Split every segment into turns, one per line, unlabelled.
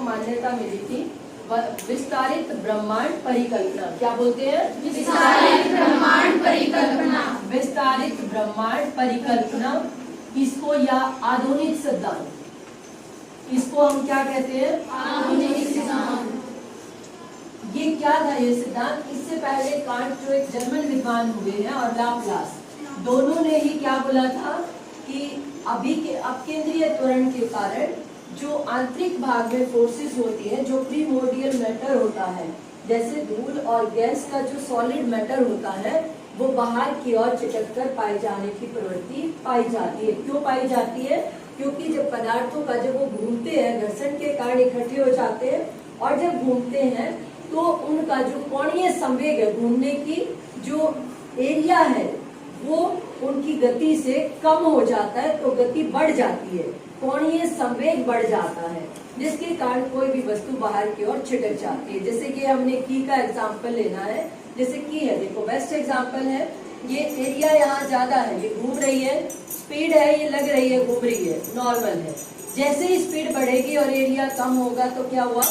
मान्यता मिली थी विस्तारित ब्रह्मांड परिकल्पना। क्या बोलते हैं?
विस्तारित ब्रह्मांड परिकल्पना।
विस्तारित ब्रह्मांड परिकल्पना, इसको या आधुनिक सिद्धांत, इसको हम क्या कहते हैं?
आधुनिक सिद्धांत।
ये क्या था ये सिद्धांत? इससे पहले कांट जो एक जर्मन विद्वान हुए हैं और लाप्लास, दोनों ने ही क्या बोला था कि अभी के अपकेंद्रीय त्वरण के कारण जो आंतरिक भाग में फोर्सेस होती है, जो प्रीमोर्डियल मैटर होता है, जैसे धूल और गैस का जो सॉलिड मैटर होता है, वो बाहर की ओर चिटक कर पाए जाने की प्रवृत्ति पाई जाती है। क्यों पाई जाती है? क्योंकि जब पदार्थों का जब वो घूमते हैं, घर्षण के कारण इकट्ठे हो जाते हैं, और जब घूमते हैं तो उनका जो कोणीय संवेग है, घूमने की जो एरिया है, वो उनकी गति से कम हो जाता है, तो गति बढ़ जाती है, कोणीय संवेग बढ़ जाता है, जिसके कारण कोई भी वस्तु बाहर की ओर छिटक जाती है। जैसे कि हमने की का एग्जाम्पल लेना है, जैसे की है, देखो बेस्ट एग्जाम्पल है। ये एरिया यहाँ ज्यादा है, ये घूम रही है, स्पीड है, ये लग रही है घूम रही है, नॉर्मल है। जैसे ही स्पीड बढ़ेगी और एरिया कम होगा तो क्या हुआ?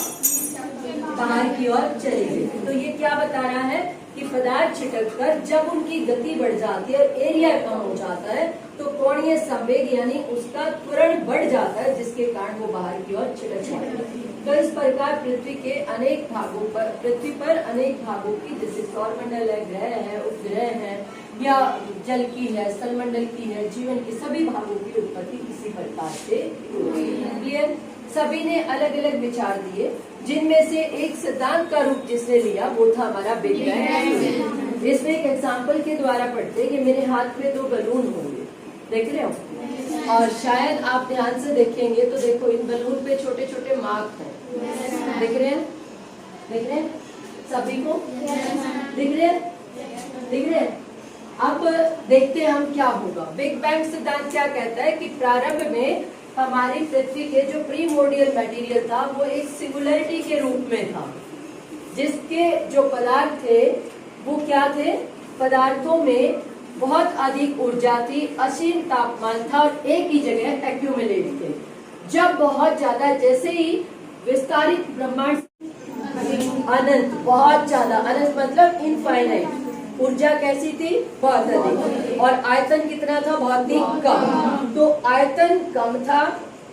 बाहर की ओर चलेगी। तो ये क्या बता रहा है कि पदार्थ छिटक कर जब उनकी गति बढ़ जाती है और एरिया कम हो जाता है, तो कोणीय संवेग यानी उसका त्वरण बढ़ जाता है, जिसके कारण वो बाहर की ओर छिटक जाता है। तो इस प्रकार पृथ्वी के अनेक भागों पर, पृथ्वी पर अनेक भागों की, जैसे सौरमंडल है, ग्रह है, उपग्रह है, या जल की है, स्थलमंडल की है, जीवन के सभी भागों की उत्पत्ति इसी प्रकार से हुई है। सभी ने अलग अलग विचार दिए, जिनमें से एक सिद्धांत का रूप जिसने लिया वो था हमारा बिग बैंग। इसमें एक एग्जाम्पल के द्वारा पढ़ते हैं कि मेरे हाथ में 2 बलून होंगे, देख रहे हो, और शायद आप ध्यान से देखेंगे तो देखो इन बलून पे छोटे छोटे मार्क हैं, दिख रहे हैं? दिख रहे हैं सभी को? दिख रहे हैं? दिख रहे हैं? अब देखते हैं हम क्या होगा। बिग बैंग सिद्धांत क्या कहता है कि प्रारंभ में हमारी पृथ्वी के जो प्रीमोर्डियल मटेरियल था वो एक सिंगुलरिटी के रूप में था, जिसके जो पदार्थ थे वो क्या थे? पदार्थों में बहुत अधिक ऊर्जा थी, असीम तापमान था और एक ही जगह एक्यूमुलेट थे। जब बहुत ज्यादा, जैसे ही विस्तारित ब्रह्मांड अनंत, बहुत ज्यादा अनंत मतलब इनफाइनाइट, ऊर्जा कैसी थी? बहुत अधिक, और आयतन कितना था? बहुत ही कम। तो आयतन कम था,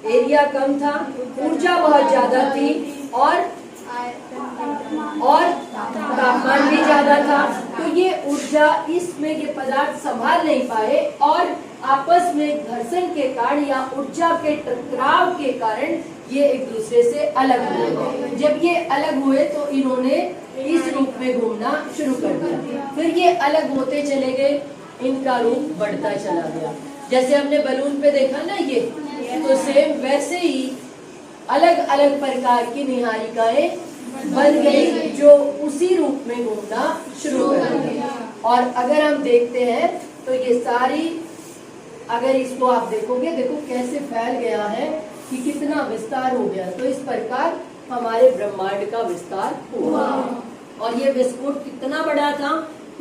एरिया कम था, ऊर्जा बहुत ज्यादा थी, और तापमान भी ज्यादा था। तो ये ऊर्जा, इसमें ये पदार्थ संभाल नहीं पाए और आपस में घर्षण के कारण या ऊर्जा के टकराव के कारण ये एक दूसरे से अलग हुए। जब ये अलग हुए तो इन्होंने इस रूप में घूमना शुरू कर दिया, फिर ये अलग होते चले गए, इनका रूप बढ़ता चला गया। जैसे हमने बलून पे देखा ना ये, तो सेम वैसे ही अलग अलग प्रकार की निहारिकाएं बन गई, जो उसी रूप में घूमना शुरू कर दी। और अगर हम देखते हैं तो ये सारी, अगर इसको आप देखोगे, देखो कैसे फैल गया है, कि कितना विस्तार हो गया। तो इस प्रकार हमारे ब्रह्मांड का विस्तार हुआ, और ये विस्फोट कितना बड़ा था,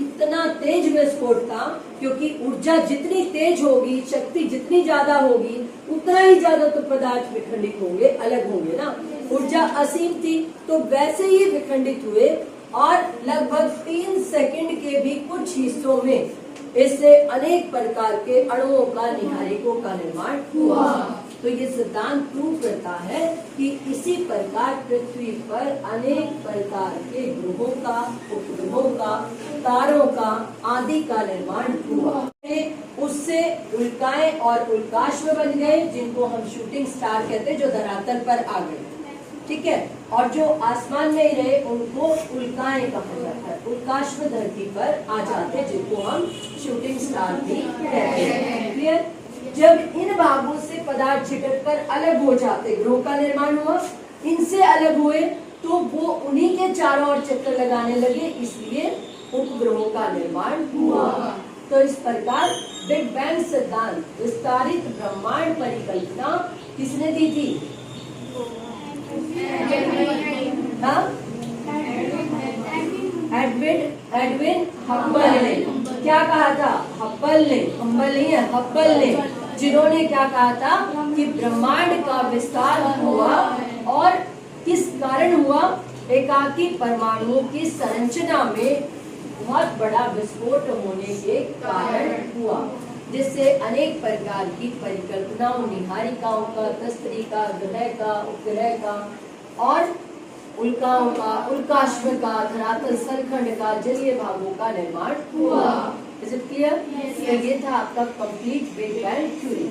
इतना तेज विस्फोट था, क्योंकि ऊर्जा जितनी तेज होगी, शक्ति जितनी ज्यादा होगी, उतना ही ज्यादा तो पदार्थ विखंडित होंगे, अलग होंगे ना। ऊर्जा असीम थी तो वैसे ही विखंडित हुए, और लगभग 3 सेकंड के भी कुछ हिस्सों में इससे अनेक प्रकार के अणुओं का, निहारिकों का निर्माण हुआ। तो ये सिद्धांत प्रूव करता है कि इसी प्रकार पृथ्वी पर अनेक प्रकार के ग्रहों का, उपग्रहों का, तारों का आदि का निर्माण हुआ। उससे उल्काएं और उल्काश्व बन गए, जिनको हम शूटिंग स्टार कहते हैं, जो धरातल पर आ गए, ठीक है। और जो आसमान में ही रहे उनको उल्काएं कहा जाता है। उल्काश्व धरती पर आ जाते, जिनको हम शूटिंग स्टार भी कहते हैं। क्लियर? जब इन भागों से पदार्थ छिटककर अलग हो जाते, ग्रहों का निर्माण हुआ, इनसे अलग हुए तो वो उन्हीं के चारों ओर चक्कर लगाने लगे, इसलिए उपग्रहों का निर्माण हुआ। तो इस प्रकार बिग बैंग सिद्धांत, विस्तारित ब्रह्मांड परिकल्पना किसने दी थी? हाँ, एडविन हब्बल ने। क्या कहा था? हब्बल ने, हब्बल नहीं है, हब्बल ने, जिन्होंने क्या कहा था कि ब्रह्मांड का विस्तार हुआ, और किस एकाकी परमाणुओं की संरचना में बहुत बड़ा विस्फोट होने के कारण हुआ, जिससे अनेक प्रकार की परिकल्पनाओं, निहारिकाओं का, तस्त्रिका, ग्रह का, उपग्रह का और उल्काओं का, उल्काश्व का, धरातल सलखंड का, जलीय भागों का निर्माण हुआ। Is it clear?
Yes,
तो ये था आपका कंप्लीट बिग बैंग थ्योरी।